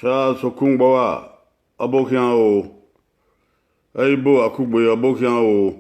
Cha sokungbawa abokian o. Aibo akugbe abokian o.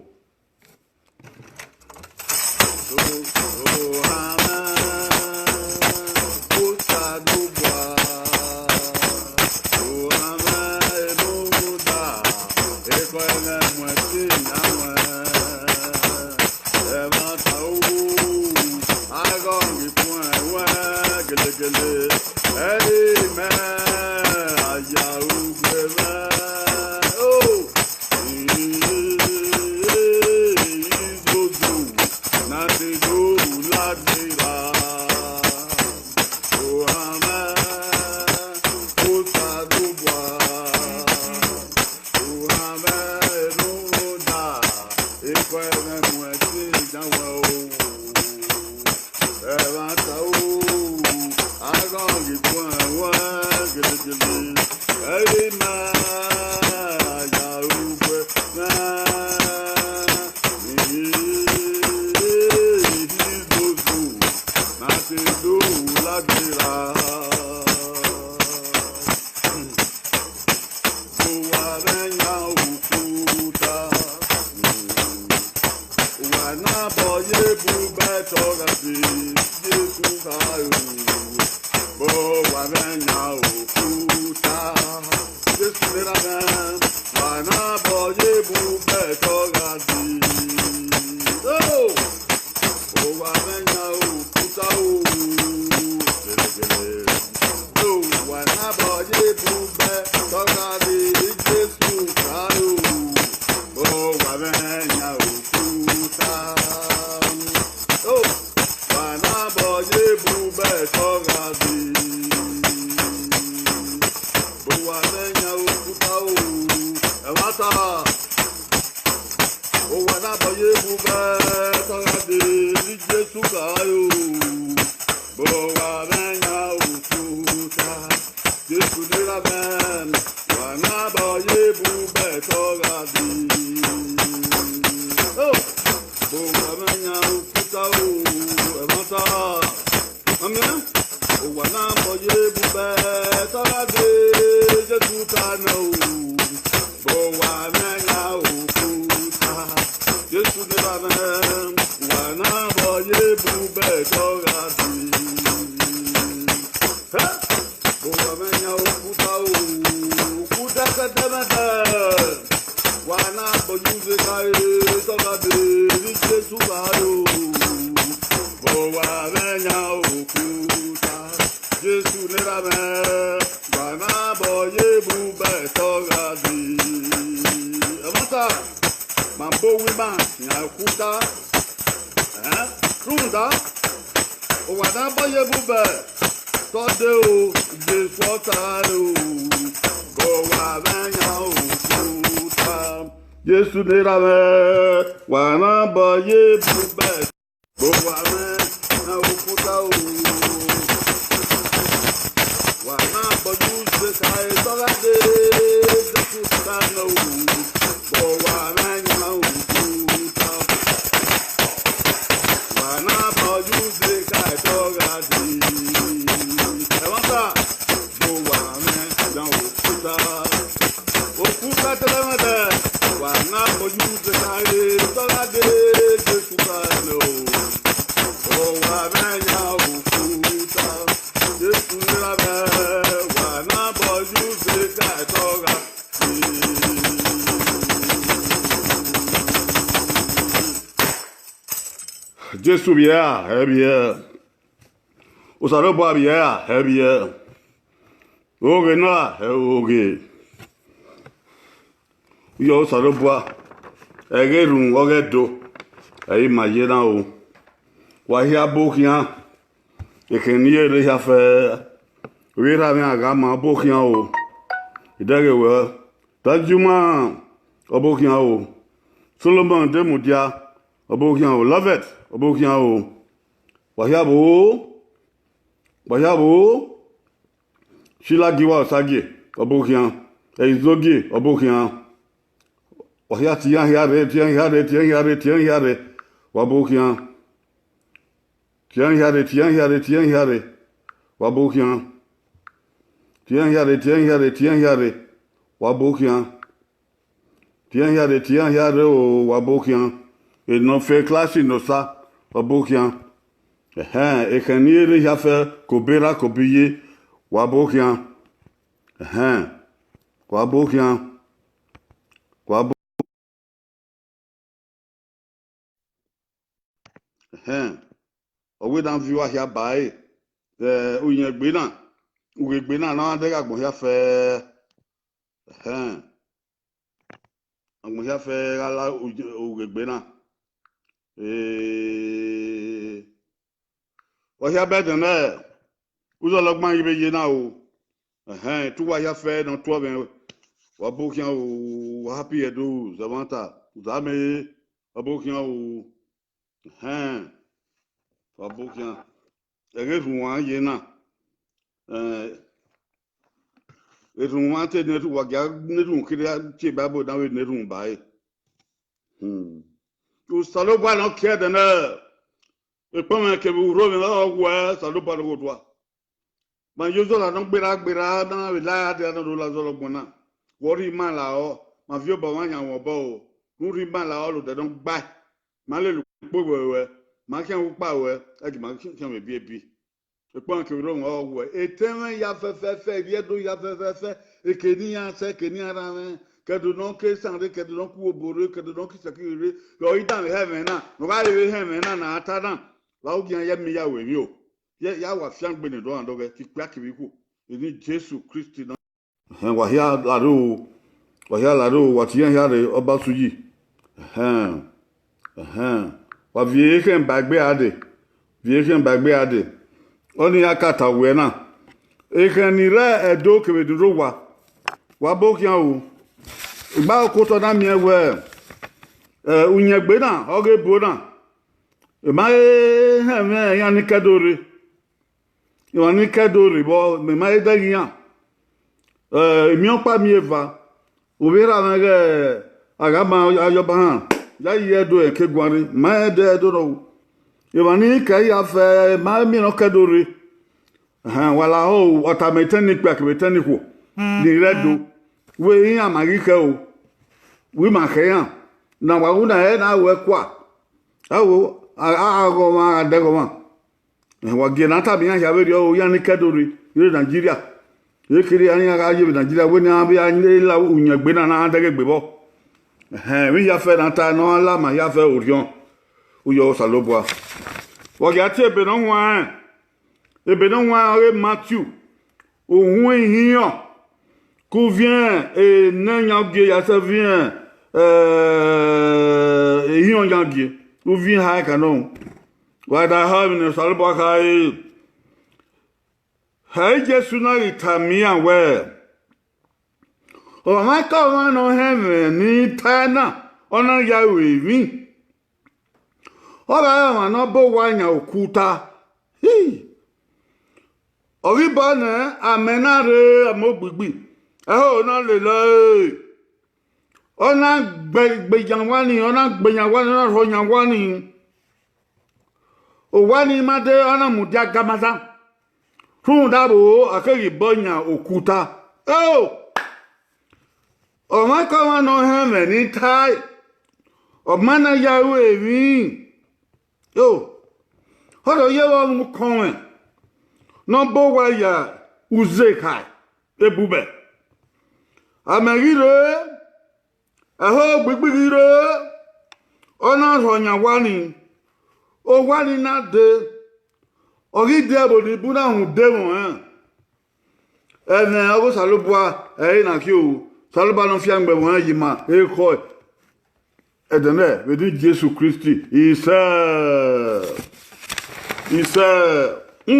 Yesu nira me wana boye bube bo wa me na ukuta o wana boju se kai tola de kuta no bo wa me na ukuta wana boju se kai tola de levanta bo wa me na ukuta tele me wana boju se kai tola de kuta no bo wa me na ukuta Yesu nira me wana boju se kai tola Jésus bien, eh bien. Au salon bois bien, eh bien. Oge na, oge. Yo salon bois. Ege run oge do. Aí imagina o wahia bokian ekenie re ya fe wira mi aga ma bokian o idege we tajuma obokian o Solomon de mudia obokian o Lovet obokian o wahia bo Shila giwa sagi obokian eizogi obokian wahia tian hiare wabokian tian hiare wabokian tian hiare wabokian tian hiare o wabokian et non fait classe no sa wabokian ekaniere ya fe kobera kobiye wabokian wabokian owe dan viwa hia bae uyen gbe na na de ga gbon hia fe agbon hia fe ala gbe na o hia be de na uzo logban yibe ye na o tu wa hia fe no to ben wa bokian o happy edo zamanta uzame abokian o wabokian egeru wan ye na eru wan te neru wagia neru kiri ti bible na we neru bae o salo ba no ke de na e pon ke bu ro me o wa salo ba no do ma yo zo la no gbera na we la de na do la zo lo gbona wori ma la o ma vi o ba wan yan wo bo o nuri ma la o lo de don gba ma le lu gbogbo we ma kian wo pa we e ma kian me bi e pon ke ro o we e teme ya fe ye do ya fe e ke ni ya se ke ni ara me ke do non ke sanre ke do non ku obore ke do non ki sakire yo ida me heaven na no ba le heaven na ata na la o gian ya mi ya we mi o ya wa fian gbe ni do an do ke ti pa ki bi ku ni Jesus Christ na wa hia la ro wa ti yan ya re oba suyi wa vie ken bagbe ade oni akata we na e kan ni re edo ke be duro wa bokian o igba ko to na mi ewe unyegbe na oge bo na e ma me yan ni kedore bo me ma e da yan mi on pa mi eva o vera na ge agama ayoba han ya yedo e kegwari ma edo no Yomani ka ya fe ma mi no kedore wala o otametani pe akebetani ko ni redo we yin amagike o we ma ke yan na wa una e na we kwa awo ago ma adego ma wa ge na ta bi yan ya be o yan ni kedore ni Nigeria e kiri an ya ga ye Nigeria we ni an bi an la unyegbe na adege gbe bo mi ya fe na ta no la ma ya fe orion uyo salobwa wagati ebe no wa re Matthew ohun ihiyan ko vient et nanyangie ya se vient ihiyan yangie ko vient ha kanon wa da ha ni salobwa kai ha Jesu na itamia we o ma ka wa no heaven ni tana ona ya we mi Ora ma no bo wanya okuta. Ori ba na amenare amogbigbi. Na le le. Ona gbeyanwani na royanwani. O wani made ona mudia gamasa. Fun dabo akeri bonya okuta. O ma ka wa no heme ni tai. O mana yawe mi. Hodo yewa mu konwe no bo wa ya uzekai ebube amagire aho gbigbigire ona ronya wani o wani na de ori de abodi bu na hu de mo ene ogo salobua na ki o saloba no fi angbe won yi ma e ko Edene, we do Jesus Christi. He said, I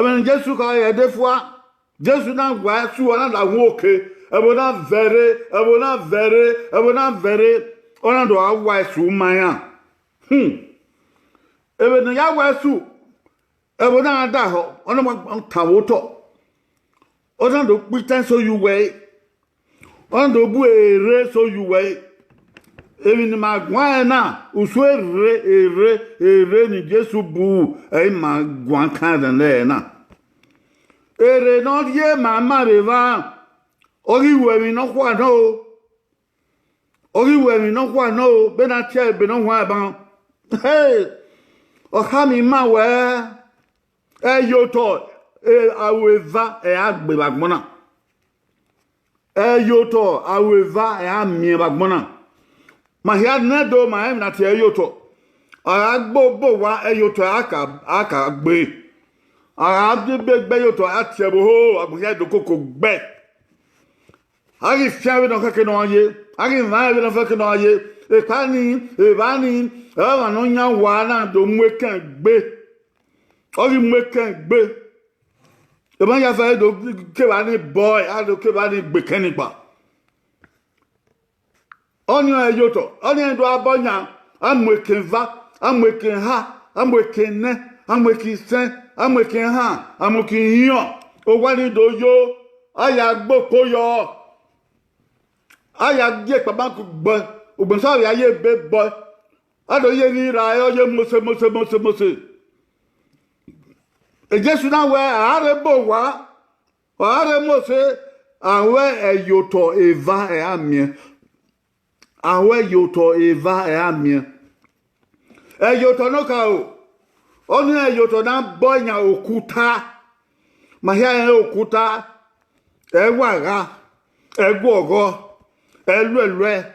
mean, Jesus ka ye defwa. Jesus na gwa su ona da woke. Ebona very. Ona do awa su maya. Ebona ya wa su. Ebona da ho. Ona ma tawoto. Ona do pitan so you way. Ona do bu ere so you way. Ebi ni ma gwan na usu ere ni Jesu bu e ma gwan kan den na. Ere no ye ma reva. Ori we mi no kwa no. Ori we mi no kwa no. Be na che be no wa ban. Hey. O ka mi ma we. E yo to e aweva e agbe bagbona. E yo to aweva e amie bagbona. Ma here nedo ma em na te e yo to. Agbo bo wa e yo to aka gbe. Agbe gbe yo to atiebo ho agbo here do koko gbe. Agi fiawe no kake no ye. Agi ma we no kake no ye. E bani e wa no nya wa na do mwekan gbe. Ori mwekan gbe. E ban ya fa do ke ba ni boy, a do ke ba ni gbe kenipa. Onyo eyoto, onyo do abonya, amweken va, amweken ha, amweken ne, amweken sen, amweken ha, amweken hiyo. O wani do yo, aya gboko yo. Aya gye pabanku gbo, ogbonsawe aye be boy. Ado ye rira yo ye mose. E Jesu na we arebo wa, are mose, awe eyoto eva e amie. Awe yoto eva e amie. E yoto no ka o. Onu e yoto na bonya okuta. Mahia e okuta. E waga. E gogo. E lwe.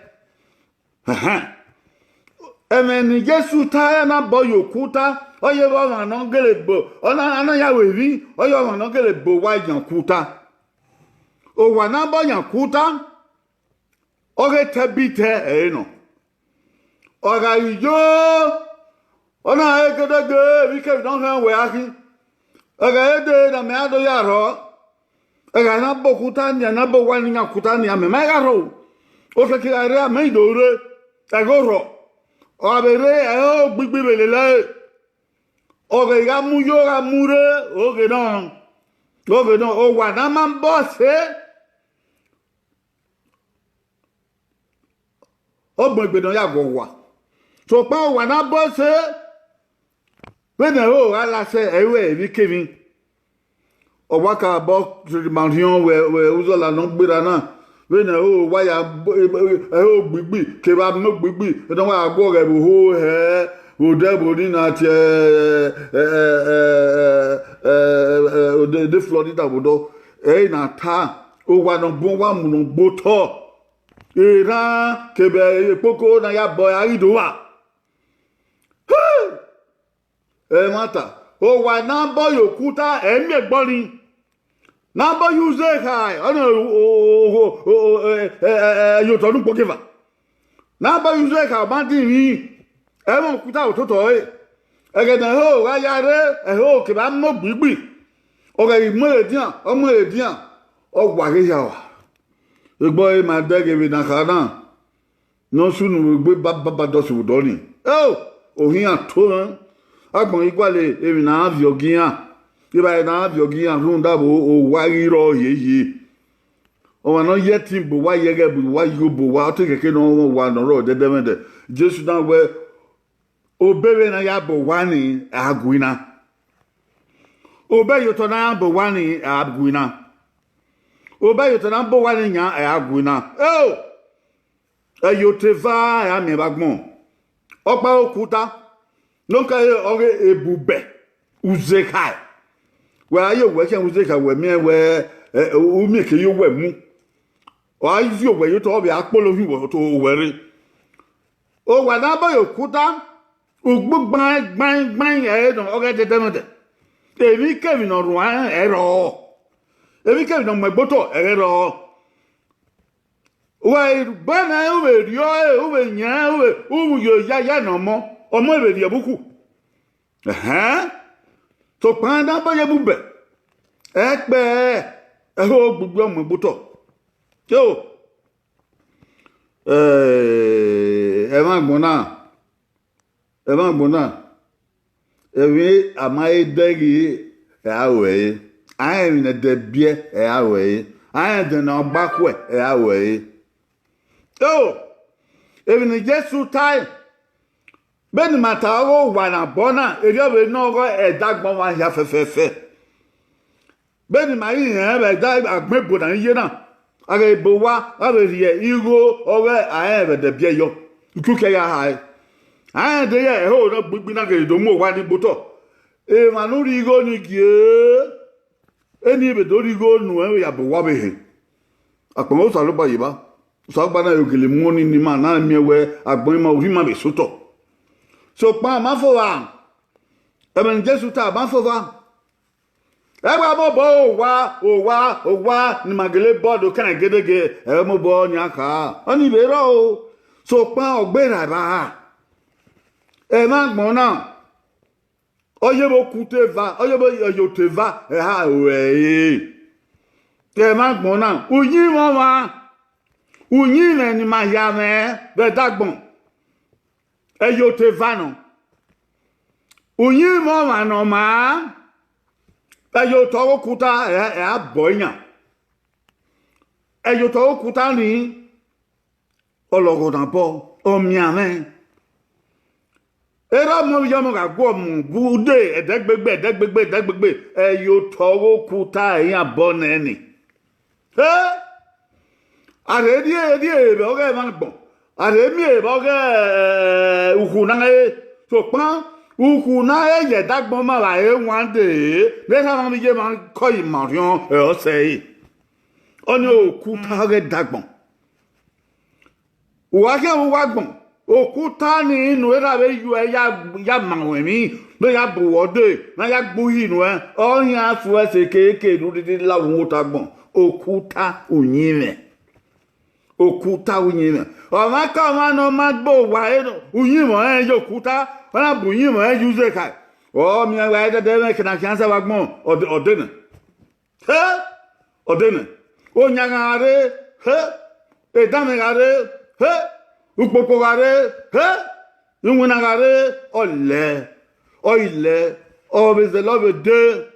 Emeni Jesu ta na boyo okuta. Oye wa no gelebo. Ona ana ya wevi. Oye wa no gelebo wa yan kuta. O wa na bonya kuta. Oge tabite no. Oga ijo. Ona egedege bike don han we aki. Oga ede na me ado yaro. Oga na bokuta nya na bo wani nya kuta nya me megaro. O se ki are me dore. Agoro. O bere o gbigbi belele. Oga ga mu yo ga mure oge don. Oge don o wa na man bosse. Ogbon igbedan ya go wa so pa wa na bo se we na o ala se ewe bi kevin o wa ka bo mountain we uzola no gbera na we na o wa ya o gbigbi ke ba no gbigbi don wa gbo re bo ho he o de bo ni na ti de Florida bodo na ta o wa no bo wa mu no gbo to Iran kebe poko na ya boy aridowa. Mata. O wa na boy okuta emi egbori. Na boy use kai. Ona yo to nu pokeva. Na boy use kai bandi ri. E mo okuta ototo e. Egede ho wa ya re ho ke ba mo gbigbi. O ga mo edian, o mo edian. O wa re ya wa. Egbo e ma dege bi na kana no sunu gbe baba do su do ni ohin ato agbon igwale emi na aviogian iba na aviogian run dabo o wa riro yeye o wa no yetin bo wa yege bo wa yobo wa to keke no wa no ro dedemede Jesu na we obere na ya bo wa ni aguina obe yo to na bo wa ni aguina Oba to na bo wa ni nya aguna ayoteva ya mi bagbon opa okuta no ka ore ebube uzekai we ayo we ken uzekai we mi we umi ke yo we mu o ayi we yo to be apolo hi wo to were o wa na bo okuta ugbugban gban e don ore dedemede ebi kemi no ruan ero ebi kemi no megboto ero we bana we rio we nya we yo ya no mo omo we ri buku to panda ba ye bube ekpe ho gbugbo omo buto yo e ma gbona ewe amai degi awe I am in the beer away. I am the no backway away. Oh, even the just through time. Ben Mataro, one a bona, if you will know a dark bomb, half a fair. Ben my I died at Mapple and Yena. I gave Boa, I will hear Ego over I have the beer. You cook a high. I am there, hold up, but not going to do more one in Buto. If I know you go, Nicky. Any be do go nu ya bo wa be he akpon o salo ba yiba so gba na yogele moni ni ma na mi we agbon ma ori ma be soto so pa ma fo wa e ben Jesu ta ma fo wa e gba mo bo o wa ni magele bodo kan gedege e mo bo nya ka oni be ro o so pa ogbera ba e ma gbon na oye bo kuteva oye bo yoteva ha we te ma gbon na uyin mo wa uyin ni ma ya me be dagbon e yoteva no uyin mo wa no ma e yoto kuta e aboyan e yoto kuta ni ologo dan po o mi amen era mo yo mo ga gbo mu bude edegbegbe yo towo kuta eyan abone ni are die be o ga ma gbon are mi e bo ga uku na e so pan uku na e ye dagbon ma la e wan de le sa ma mi je ma ko imorion e o sei oni okuta ga dagbon wa ke wa gbon okuta ni inu era be yu ya mawe mi be ya buwode na ya gbuhi nu o yan afu ese keke nu didi la won ta gbon okuta unyime o ma ka ma no ma gbo wa e unyimo yo okuta ona bunyimo use kai o mi wa de me kina kansa wa gbon odene o nyangare e damegare ukpoko gare inwina gare ole oile obeze love de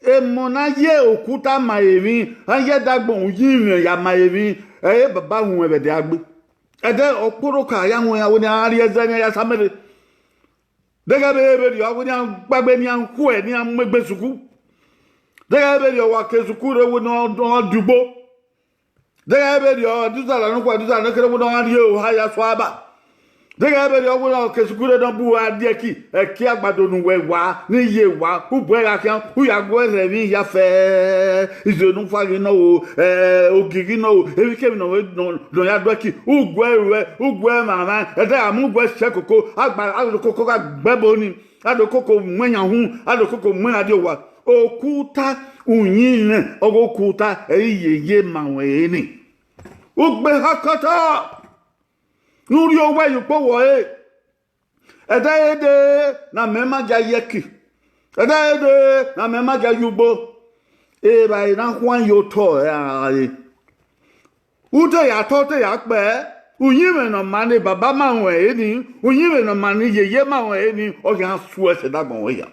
emona ye okuta maemi anye dagbon yin ya maemi baba hun ebe de agbe ede oporo ka ya won ya woni ari ezenya ya samere dega be ebe ri awoni gbagbe ni anku e ni amegbe suku dega be ri wa kesuku re woni odugbo dega be ri o duzala no kwa duzala kere mo don ari o ha ya swaba dega be ri o wo kesukure don bu adie ki e ki agbado nu we wa ni ye wa ubo ya kan u ya go re mi ya fe izonu fagi no ogigi no ebi kemi no do ya do ki ugwe mama e da amu gwe sekoko agba adokoko ga gbebo ni adokoko mwenya hu adokoko mwen adi wa okuta unyin okuta eyeye mawe ni ugbe hakata nuri owe yupo wo edede na mema ja yeki edede na mema ja yubo ba ina hwan yo to ute ya to te ya pe unyin no mani baba mawe ni unyin no mani yeye mawe ni o ya su ese dagbon we ya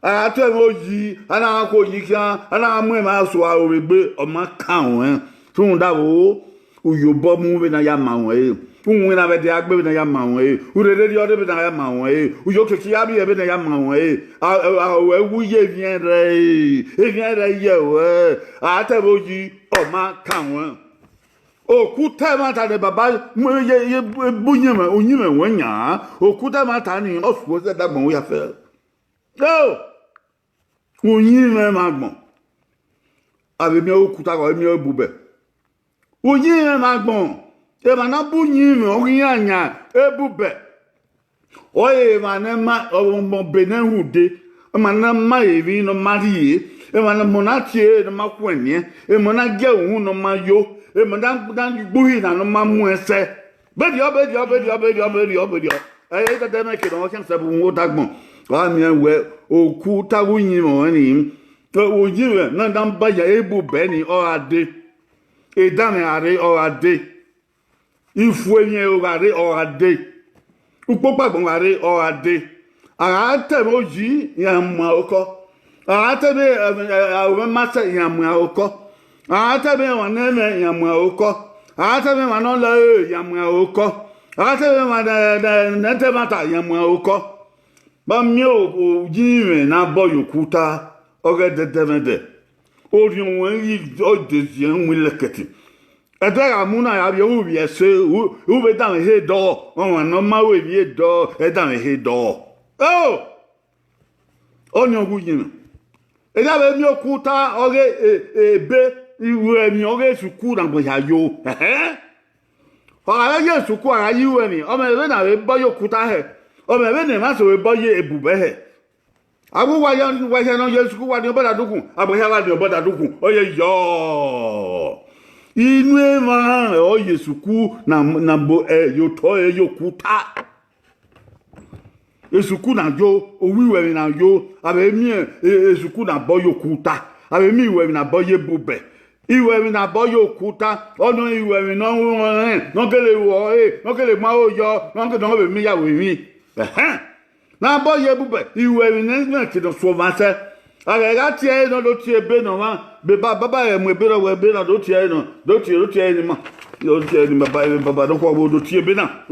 atu emo yi ana ko yi kan ana mu e ma so a oregbe o ma kan won tun dawo uyobo mu be na ya ma won unwe na be de agbe na ya ma won urere ri ode be na ya ma won uyokeki ya bi e be na ya ma won wu ye vien re ye we atebo yi o ma kan won okuta ma ta de baba mu ye bunyema onyime won ya okuta ma ta ni o so se dagbon wo ya fe unyime magbon abi mi okuta ko mi obube unyime magbon e ma na bunyime orin anya ebube oye ma na ma mo benehude ma na ma evi no marie e ma na monatie no makwenie e mo na ge ohun no mayo e mandan buhi na no mamu ese bedio e da na ke no kan sabu wo dagbon wa mi we oku tawuyin mo ni o yiwe na dan ba ya ebu be ni o ade e da me are o ade ifu enye o are o ade upopa gbon are o ade ara te mo ji ya ma oko ara te be o ma se ya ma oko ara te be wa na me ya ma oko ara te be wa no la ya ma oko ara te be wa na te mata ya ma oko ba mi o ji na boyo kuta oge de ori won yi o de yen wi leketi edara muna ya bi o bi ese u be dan he do won no ma we bi do e dan he do oh onyo gu yin e da be mi okuta oge ebe iwe mi oge suku na gbo ya yo o ara ye suku ara yiwe ni o me be na be boyo okuta he o me be ne ma so we boye ebube he agu wa ya no yesu ku wa ni oboda dukun aboya wa ni oboda dukun oye yo inu e ma o yesu ku na bo yo to yokuta yesu ku na yo owiwe mi na yo abe mi yesu ku na bo yokuta abe mi iwe mi na bo yebube iwe mi na bo yokuta ono iwe mi no gele wo no gele ma o yo no gele no be mi ya we mi na bo ye bube iwe mi ne ti do so ma se aga ga tie no do tie be no ma be baba e mu be ro we be na do tie no do tie ni ma do tie ni baba do ko do tie be na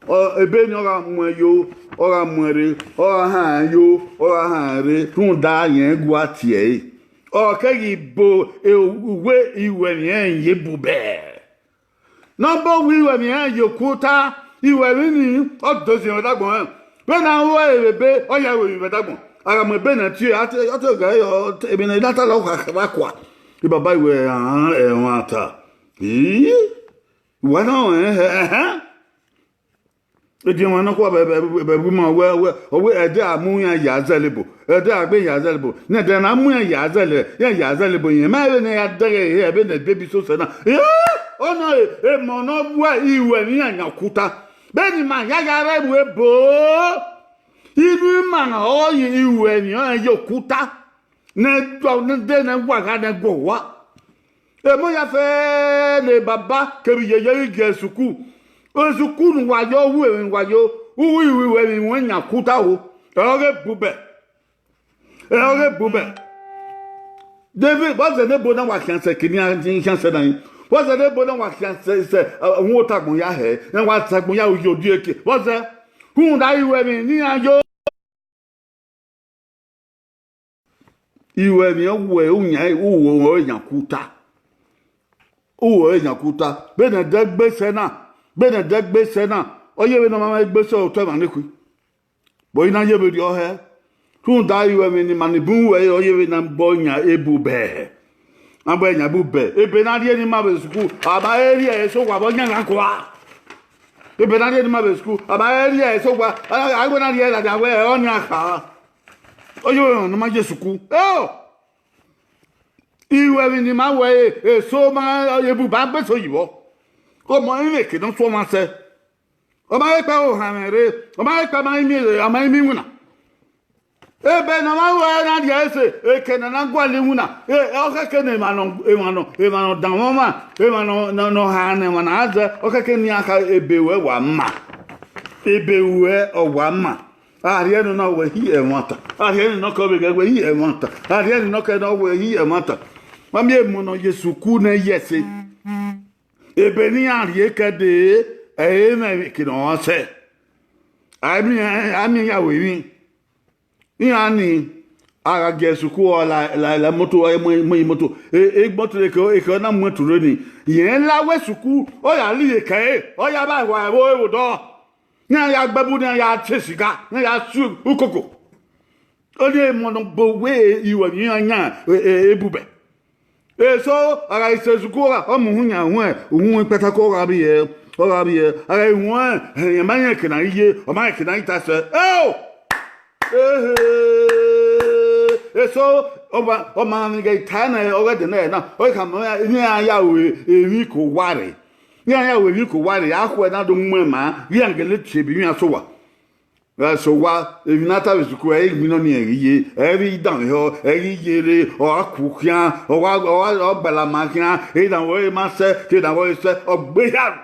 o ebe ni ora mu yo ora mu re ora ha yo ora ha re tun da yen gu atie o ke yi bo ewe iwe ni en ye bube na bo wi iwe ni en yokuta iwe ni o do si o dagbon when I wear a bay, oh, yeah, we better. I am a benefit. I tell guy, or maybe not a local. If I buy where I want to. What on, if you want to go a woman, well, a day moon yazelible, a day I've been yazelible. Now then I'm wearing yazelible. You may have been a baby so sad. Oh, no, a mono, where you were in your kuta. Beni man ya yare we bo ibi man o iwe ni o yokuta ne do ne de ne wa ga ne go wa e mo ya fe le baba ke bi ye ge suku o suku nu wa yo wu iwe ni won nya kuta o oge bube David was the nebo na wa kan se kini an kan se dan what's the neighbor no wa can say won tagbon ya he na wa tagbon ya ojo du eke what's that who da iwe mi ni ajo iwe mi owe unya uwo yankuta be na dagbe se na oye we no mama gbe so to ma niku bo ina ye be di o he who da iwe mi ni manibu we oye we na bonya ebube Abenya bube ebe na die ni ma be school aba area e so kwa bo nya kwa ebe na die ni ma be school aba area e so kwa agbe na die da we o nya ka oyo no ma je school iwe ni ma we e so ma ye bu ba be so yiwo o mo ire ke don so ma se o ma e pa o ha mere o ma e pa ma mi wuna ebe na ma wa na dia ese ekena na gwale huna o ka kene ma no dan mama no ha ne ma na aza o ka kene aka ebewe wa ma ebewe o wa ma ari no na we hi e mata ari no ko be we hi e mata ari no ko no we hi e mata ma mi emu no Yesu ku na yese ebe ni ari ekede e me ki no se ami ya we mi yani aga Jesu ku la moto moto moto e na moto ni yen la we suku o ya li ke o ya ba wa wo do nya ya gbabu na ya chesiga na ya su ukoko o de mo no bo we iwe ni anya ebube so aga Jesu o mu hunya hu peta ko ga bi e o ga bi e aga hu e ma nya ke na iye o ma ke na ita se so o man ge tana o ga na na o ka mo ya we ewi ko ware ya we ko ware akwa na do mmema ya ngele chebi nya so wa so wa evinata wesuku e mi no ni eriye eri dan yo eri yere o akukian o wa o bela makian e dan wo ma se ke dan wo se o gbe ya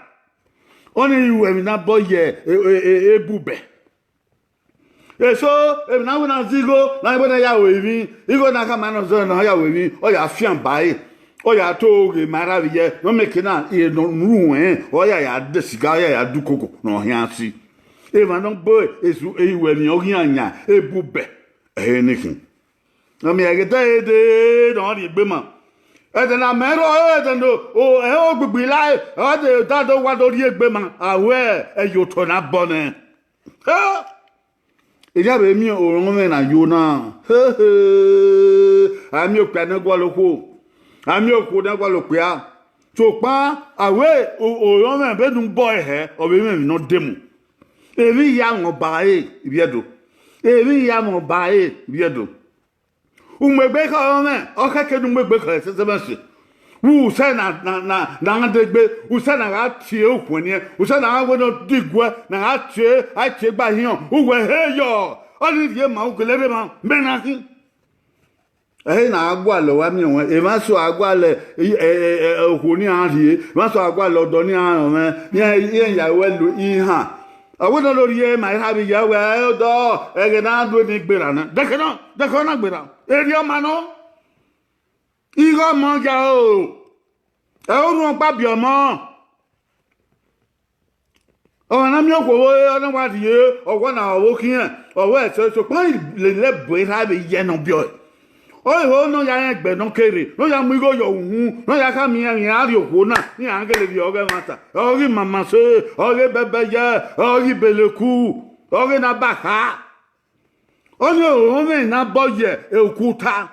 oni iwe mi na boye ebube so e na wona zigo na ibo na ya we mi igo na ka mano zo na ya we mi o ya fian bai o ya to ge maraviye no mekina e no ruwen o ya de siga ya du koko no hiansi Eva non boy esu ewe ni ogianya ebube ehenikin na mi agete de don ri gbe mo ede na mero ede no o e o gbigbi lai o de da do wa do ri gbe mo awe eyo to na bone ha ija be mi orun me na yo na ami o pe na gwo loko ami o ko na gwo loko ya to pa awe orun me be dun boy he o be me no demu Evi ya mo bae biedo. Evi ya mo bae biedo. Umegbe ka ome, o ka kedu umegbe ka se banse. U se na degbe, u se na ga tie okwoni, u se na ga no digwe, na ga tie gba hian. U we heyo. Oni die ma u kelere ma, menaki. Na agwa lo wa mi won, e ma so agwa le okwoni an rie, ma so agwa lo do ni an me, yen ya we lu ihan. Awono lori e mai habi ya we do ege na do ni gbera na de ko na gbera eri o ma no igo mo ja o e o run pa bi omo o na mi o ko o na wa die o wa na o kian o we so pa le bo habi ye no bi o ho no ya egbe no kere no ya mu igo yo hu no ya ka mi yan ari okwo na ni an gele bi oge mata ori mama se ori bebe ye ori beleku ori na baka oni o me na boye okuta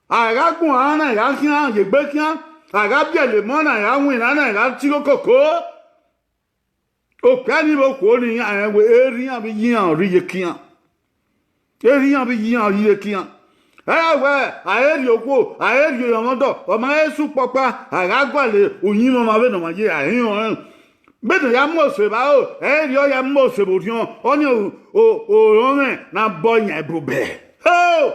aragun ana ya kian ye gbe kian ara bi ele mo na ya win na ya ti kokoko o ka ni bo ko ni an we eri an bi yan ri ye kian eri an bi yan ri ye kian ewe aeri okwo aeri yomodo o ma esu popa agagwale oyin mo ma be no ma je ayin be do ya mo se ba o eri o ya mo se bo rion oni o me na boyan ebube o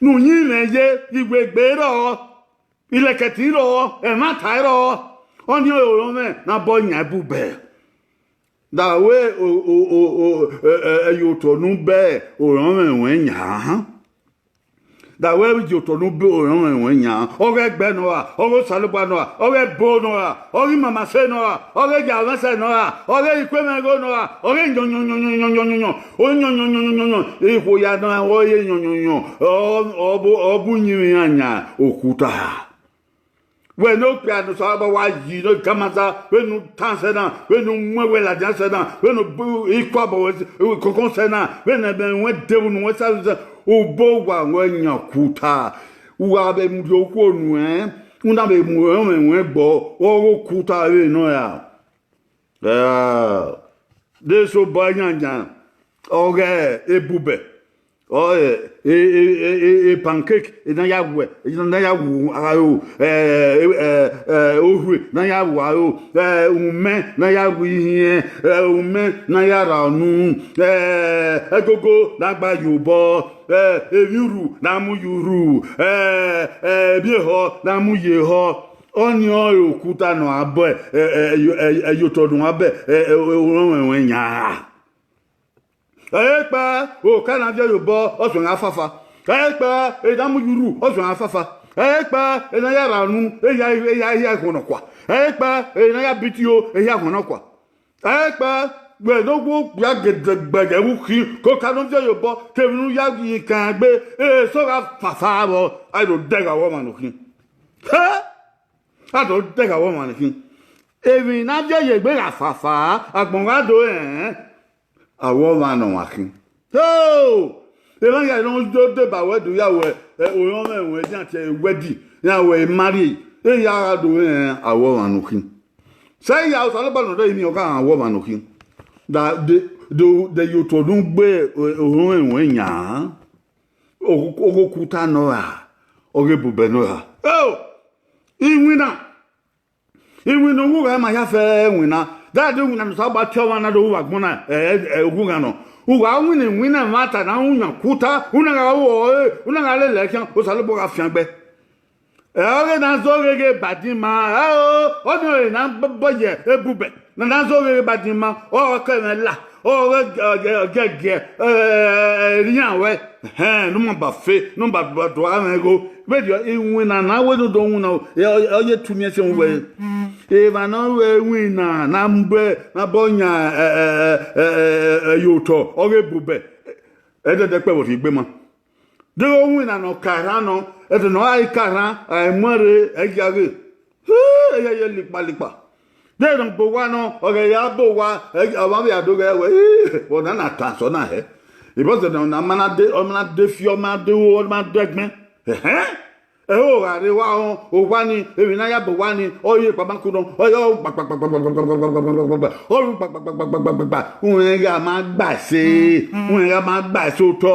nu yin me je igwe gbe ro ileketi ro e ma ta ro oni o me na boyan ebube da we eyo to nu be o ron me wen ya da we ji to no be orun won yan o ge gbe no wa o go salugba no wa o ge bo no wa o ri mama se no wa o ge ja wa se no wa o ge ikwe me go no wa o ge nyon o nyon e ko ya na o ye nyon o bu nyi anya okuta we no pia no so ba wa yi no kamasa we no tan se na we no mwe la jan se na we no ikwa bo kokon se na we na ben we de no we sa Ubo wa wenya kuta uwa be mu okwo nu una be mu we gbo o kuta we no ya de so banyanya oge ebube o pancake na ya we na ya wu ayo ohwe na ya wu ayo ume na ya wu ihe ume na ya ranu egogo na gba yobo eviru na mu yuru bieho na mu yeho oni o okuta no abo eyotodun abe oron nya epa o kana je yobo osun afafa epa edamu yuru osun afafa epa enaya ranu eya konokwa epa enaya bitio eya konokwa epa gbe dogbo ya gede wuki ko kanu je yobo keminu ya yi kan gbe so ga fafa bo I don't dega woman okin I don't dega woman okin evi na je ye gbe afafa agbon ga do awo ma no wakin e ma ya no do ba we do ya we oyon me we jan ti wedi ya we marry e ya do awo ma no kin say ya so lo ba no do mi o ka awo ma no kin da de yo to dun gbe orun enwe yan ogokuta no a oge bube no a oh iwina uga ma ya fe wina that wina no saba twa na do uga gbona uga no uga wina mata na unya kuta una ga una ga le kan o salo bo ga fiangbe oge na zo ge badima o no na boye ebube na zo ge badima o ka la o ge rien ouais no mo ba fe no ba do ego be wina na we do wina o ye tumi ese we eva no we wina na mbe na bonya yoto o ge bube de pe wo fi gbe mo de wina no kara no e de no ai kara ai more e jage ye lipa de don bo wa no o ge ya bo wa awa bi ado ge we o na ta so na he ibo se na mana de fi o ma de o ma degmen o are wa o wa ni ebi na ya bo wa ni o ye pa banku don o yo o ga ma gba se o to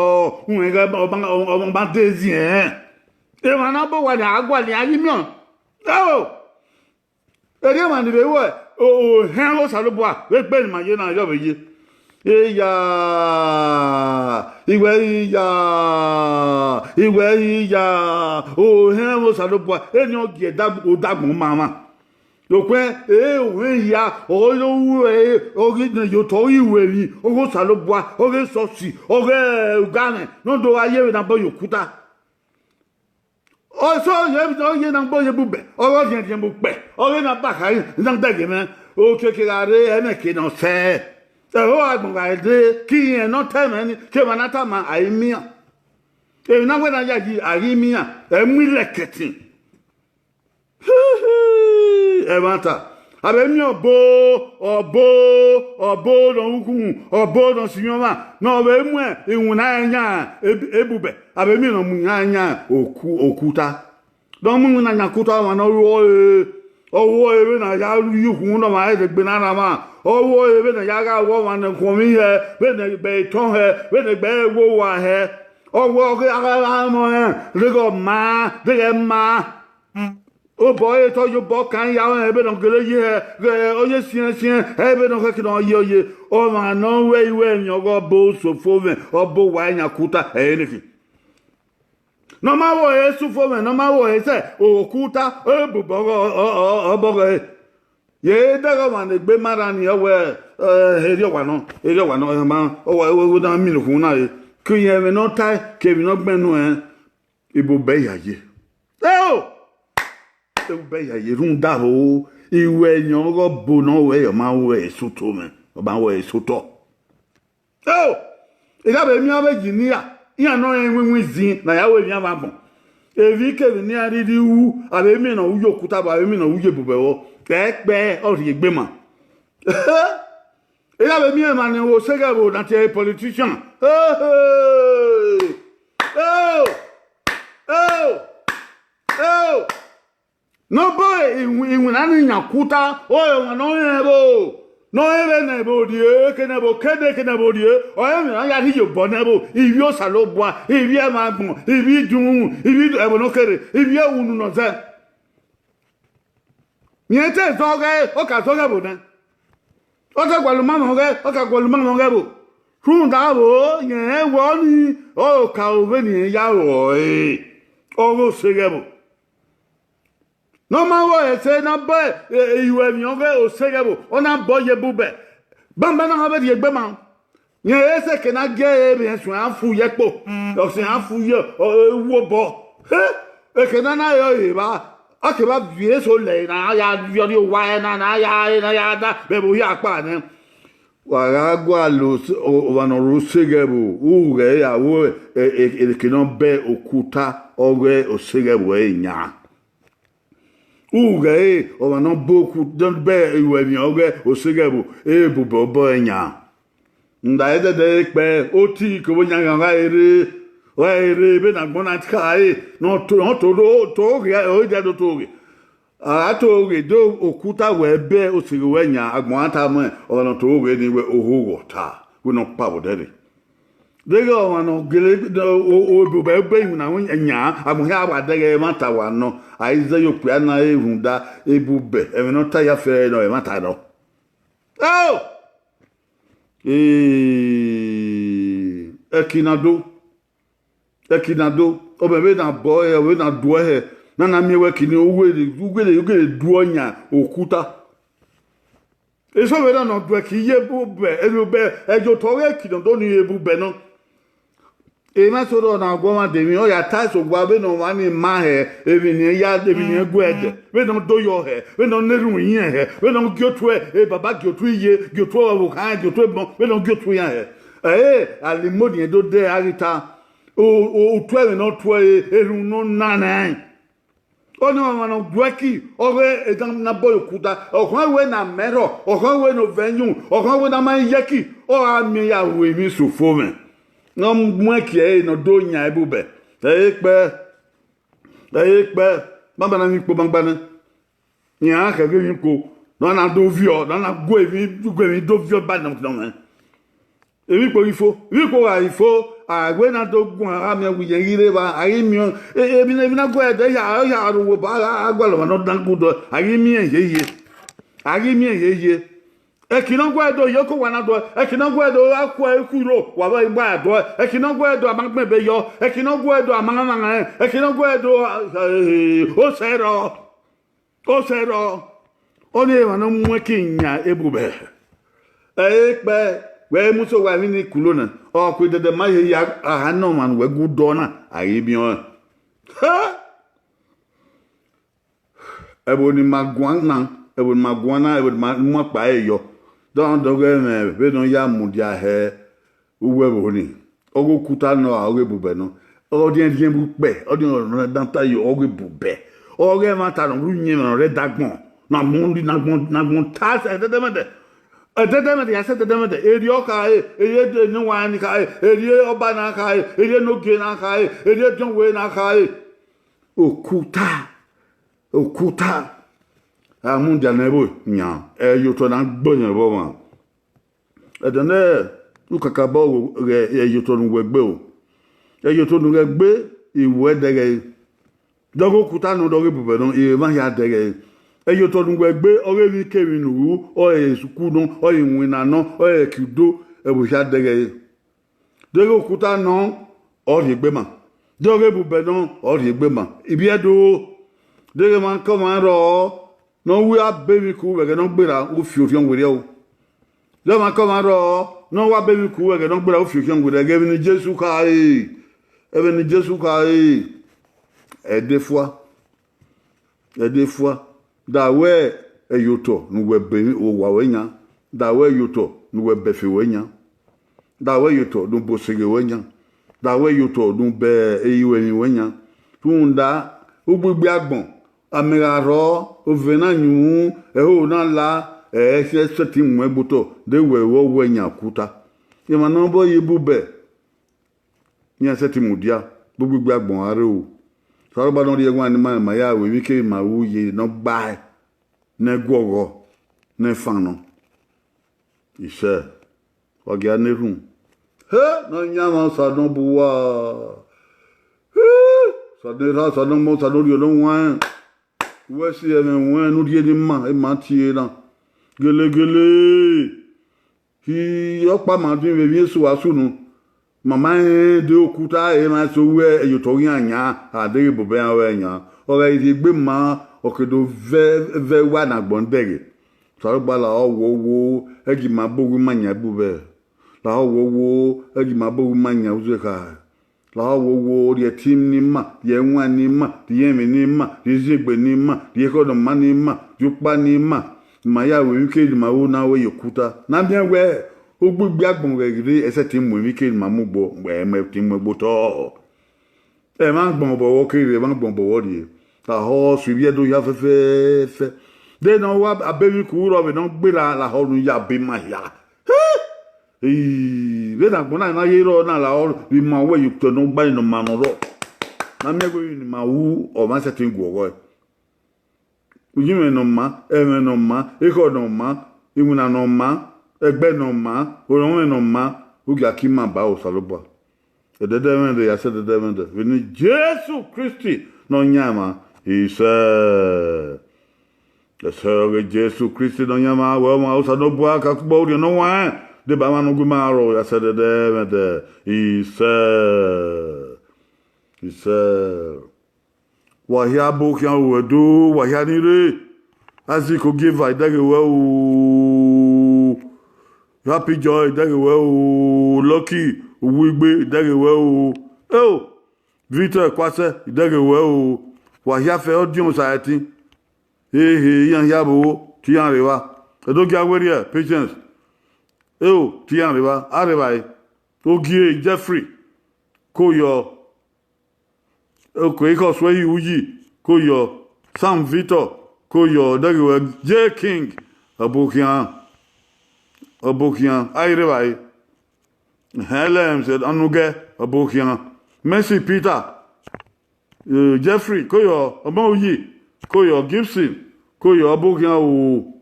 o ga o ba dezien e ma na bo wa ni agwa ni ayi mi o e ge ma ni be wo o hen o salo bo a we pe ni ma ye na yo be ye iya iwe o hen mo salo bo eni o ge dagun mama lo pe o ya o lo wu o gi na yo to iwe ni o go salo bo o ge so si o ge ugane no do aye na bo yokuta o so ye na bo ye bube o go je bu pe o ge na ba kai na dege me o kekere ene ke no se o agbonga de ki en no temeni ke manata ma aimia e na we na ya ji aimia e mu leketin e mata abe mi obo no ukun obo no sinyoma no be mu ihun na anya ebube abe mi no mu anya okuta do mu na anya kuta wa no owo ebe na ya yuhun no ma e gbe na ma owo ebe na ya ga wo wa na komi he be na be ton he be na be wo wa he owo ke aga mo le go ma de ma o boy to yo bo kan ya ebe no gele ye oye sien ebe no ke no ye o ma no we nyo go bo so fo me obo wa nya kuta anything no ma wo Yesu fo me no ma wo se okuta ebubo obogo ye daga ma ne gbe mara ni owe eri owa no ma owo da mi nu na e ku ye me no tai ke mi no gbenu ibo be yaye be yaye run da o iwe yan go bo no we ma wo Yesu to me o ba wo Yesu to e ga be mi abeji ni ya no enwe zin na ya we mi abon evi ke ni ariri wu abe mi na uyo kuta ba mi na uye bube wo pepe o ri gbe ma e ya be mi ma ni wo sega bo na te politician no boy in na ni yakuta o no ebo no ebe na ebo die ke na bo kede ke na bo die o emi na ya ti yo bo na bo ibi o salo bo ibi e ma gbon ibi dun ibi ebo no kere ibi e wunu no ze mi ete so ge o ka so ge bo na o te gwalu mama ge o ka gwalu mama ge bo run da bo yen wo ni o ka o be ni ya wo o go se ge bo no ma wo ese na ba iwe mi onge o segebo ona boye bube bamba na ha be gbe ma yen ese ke na ge bi ensu afu yepo o se afu ye wo bo e ke na yo yi ba a ke ba bi eso le na ya yo ni wa na ya da be bo ya pa ne wa ga gwa lo wa no ro segebo u ge ya wo e ke no be okuta oge o segebo nya uge o ma no boku don be iwe mi oge o segebo ebubo bo enya nda ede de pe oti ko nya nga ere be na gbona kai no to ge o je do to ge a to ge do okuta we be o segebo enya agbon ata mo o no to ge ni we oho wota we no pa bo dede Dego wano gele o bube be na nya amuhe awadege mata wano aize yo pia na ehunda ebube e no ta ya fe no e mata no oh ekinado obebe na boy we na do he na miewe kini ugele duo nya okuta eso we na no do ki ye bube ebube ejo to we kino do ni ebube no ema soro na goma de mi o ya taso gwa be no wani ma he ebi ni gwede we no do yo he we no neru yin he we no gyotu e baba gyotu ye gyotu o kan gyotu bon we no gyotu yan he alimodi do de arita o twe no twe eru no nana oni wa no dweki owe edam na boy kuta okwan we na mero okwan we no venue okwan we na man yeki o ami ya we mi sufo men no mweke no do nya ebube ekpe baba na mi po bangbana ni a ka ge mi ko no na do vio na go mi do vio ba na no ebi po ifo agwe na do gun ara mi wi yen ire ba ari mi ebi na go ede ya ro wo ba agwalo no dan gudo ari mi yeye ekinogwe edo yoko wanado ekinogwe edo akwa ekuro waba igba ado ekinogwe edo amagbebe yo ekinogwe edo amanganga ekinogwe edo osero oni wana mwekinya ebube ekpe we muso wa ni kulona o ku de ma ya ahano man we gudona ayibio ha eboni magwana eboni magpa eyo don doge me be don ya mudia he uwe boni ogo kuta no oge bube no odien dien bu pe odien no danta yo oge bube oge mata no runye no re dagbon na mundi nagbon tas ededemede ya se dedemede eri oka eri de ni wani ka eri oba na ka eri no ge na ka eri don we na ka okuta amundia nebo nya yo to na gbonyan bo ma edene ukaka bo yo to nu wegbe o yo to nu wegbe iwe dege dogo kuta no dogo bube no e ma ya dege yo to nu wegbe ore mi kemi nu o suku no o inwina no o kido ebu ya dege dogo kuta no o ri gbe ma dogo bube no o ri gbe ma ibi edo dege man ko man ro no we are baby ku we no gbera o fi ofion were o le ma ko ma ro no wa baby ku we no gbera o fi ofion were ge ni Jesu kai des fois da we eyoto nu we be o wa we nya da we yoto nu we be fi we nya da we yoto nu bo sege we nya da we yoto nu be eyiwe ni we nya tunda ugbugbe agbon amiraro ovena nyu eho na la se seti mwe buto de we wo nya kuta ye ma no bo yibube nya seti mudia gbugbe agbon are o so ba no ri egun ani ma ya we wi ke ma wu ye no gba ne gogo ne fano ise oge anerun no nya ma sa no buwa sa de ra sa no mo sa no ri lo wan we si eme wen no die ni ma e ma tie na gele hi opa ma din we bi so asunu mama de okuta e ma so we eyo to yan anya ade bobe an we nya o ga ide gbe ma okedo ve wa na gbondere so gba la owo eji ma bogu manya bube la owo eji ma bogu manya uzeka la wo ri team ni ma ye nwa ni ma ye mi ni ma ye jigbe ni ma ye ko do ma ni ma jupa ni ma ya we wike ma wo na we yokuta na bia we ogbugbe agbon we ri ese team we wike ma mu gbo we me team we gbo to e ma gbon bo wo kire ma gbon bo wo ri ta ho su bi do ya fe de no wa abewi ku ro be no gbe la ho nu ya be ma ya we na gbona na yero na la o bi ma we you to no gba no ma no ro na me go ni ma wu o ma se tin go go ujime no ma eme no ma iko no ma imuna no ma egbe no ma oron no ma ugi akima ba o saloba The devil, I said the devil. When Jesus Christ, no nyama, he said, the sir, Jesus Christ, no nyama, well, my house, no boy, kakbo, you know why? The Bamano Gumaro, I said the devil, he said, Wahia book yan will do, Wahia need as he could give, I dug well. Happy joy, dug well, lucky. Wigbe dagewe o Victor Kwase dagewe o wa ya fe odium society yan yabo ti yan rewa edogi awere patience ti yan rewa arewa ogie Jeffrey koyo ko so yi uyi koyo Sam Victor koyo dagewe J King abokian arewa Helen said, Anuge, Abokian. Mercy Peter, Jeffrey, Koyo, Amoyi, Koyo, Gibson, Koyo, Abokian,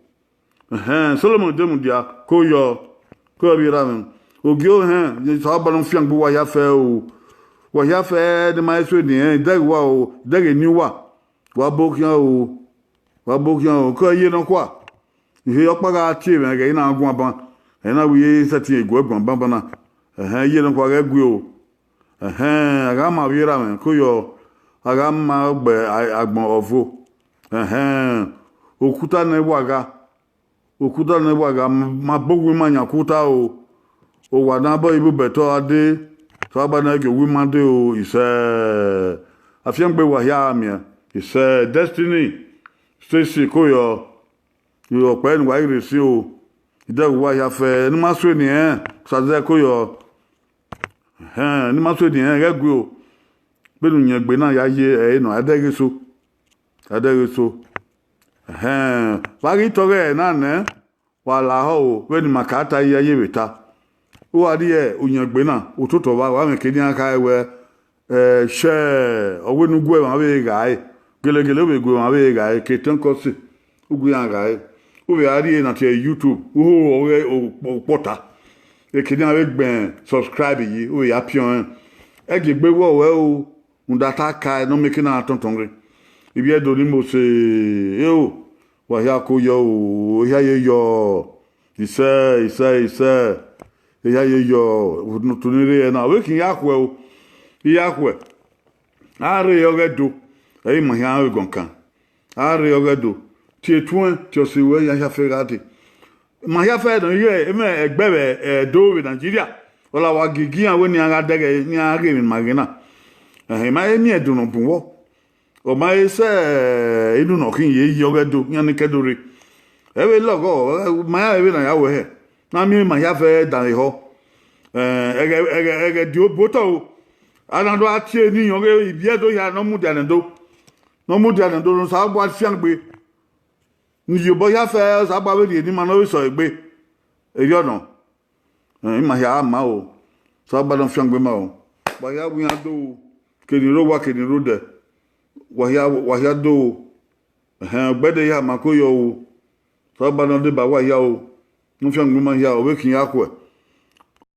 Solomon Demudia, Koyo, Koyo, Ogio, Sabanon Fiang Wayafe, the Maestro, the Dagwa, Dag Newa, Wabokian, Koyo, no qua. You hear Paga Chief again, I'm going and now we set a good one, Bambana. Ye don't quite go. Agama Viraman, Kuyo, Agama Agma Ovo. Okuta Newaga, my book woman Yakuta o Wanaba Ibu Beto Ade, Sabanaki woman do is a Fiambe Wayamia, is a destiny. Stacy Koyo, your pen why receive. Ida wa ya fe ni maso ni saze koyo ni maso ni regwe o benu yen gbe na ya ye no adegeso wagi tore na ne wala ho we ni makata ya ye weta o adi onyen gbe na ototo wa me kini aka ewe she owenu gwe ma be gai gelegele we gwe ma be gai ketan kosi ugu ya gai we are here at YouTube. Oh, pota. E kini ave gben subscribe yi. We happy on. E ge gbe wo we o. Undata kai no make na tontongre. Ibi e do ni mo se wa ya ko yo o. Ya ye yo. Isa. E ya ye yo. No tunire na we kin ya kwe o. Ya kwe. Are yo ge do. E ma ya we gonkan. Are yo ge do. Tietouin, Tiosiwe, Yafegati. Mayafe, no ye, Egbebe, do with Nigeria. Ola Wagigi, and when you are dege, you are giving Magina. My near do not walk. Or my say, you do not king ye, yoga do, Yanikaduri. Every logo, my even I our hair. Now me, Mayafe, Daniho. Do Boto. I don't know what you need, Yedo, ya no more than do. No more than do, so what young be. You boy have affairs about the man so be a yono. In my mao. So about them young women. Why we are do? Can you work in the road? Why do? Better ya Makoyo. So about the Bawayao. No young woman here waking up.